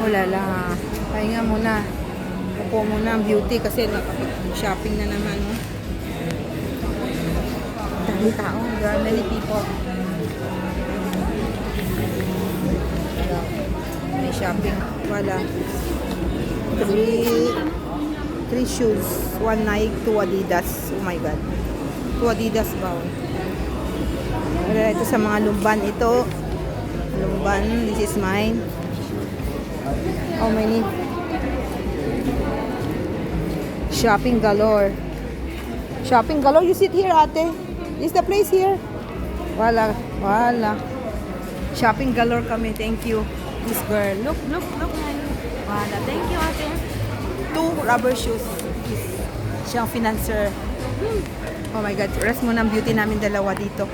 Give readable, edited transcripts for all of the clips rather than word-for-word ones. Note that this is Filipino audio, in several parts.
Ulala. Pahinga muna. Upo muna ang beauty kasi nakapag-shopping na naman. Oh. Dami tao. There are many people. May shopping. Wala. Three shoes. One Nike, two Adidas. Oh my God. Two Adidas ba? Wala ito sa mga lumban. Ito. Lumban. This is mine. How many? Shopping galore. Shopping galore. You sit here, ate. Is the place here? Wala. Wala. Shopping galore kami. Thank you. This girl. Look. Wala. Thank you, ate. Two rubber shoes. Siyang financer. Oh my God. Rest muna ang beauty namin dalawa dito.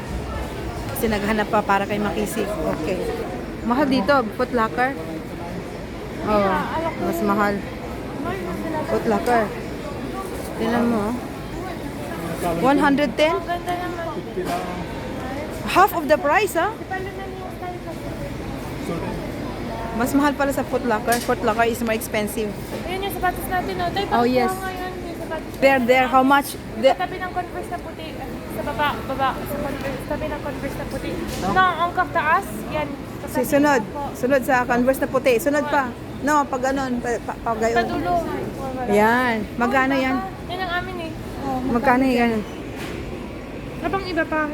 Kasi naghanap pa para kay Makisig. Okay. Mahal dito. Foot Locker. Oh. Mas mahal. Foot Locker. Tingnan mo. 110? Half of the price, ha? Mas mahal pala sa Foot Locker. Foot Locker is more expensive. Ayun yung sapatos natin, no? Tayo, Oh, yes. Ngayon, yung sapatos. There. How much? Sa tabi ng Converse na puti. Sa baba. Sa Converse, tabi ng Converse na puti. No, ang taas. Yan. Sa tabi Sunod. po. Sunod sa Converse na puti. Sunod pa. No, pag ganon. Pagayon. Padulo. Yan. Magkano yan? Yan ang amin eh. Magkano yan? Ano bang iba pa?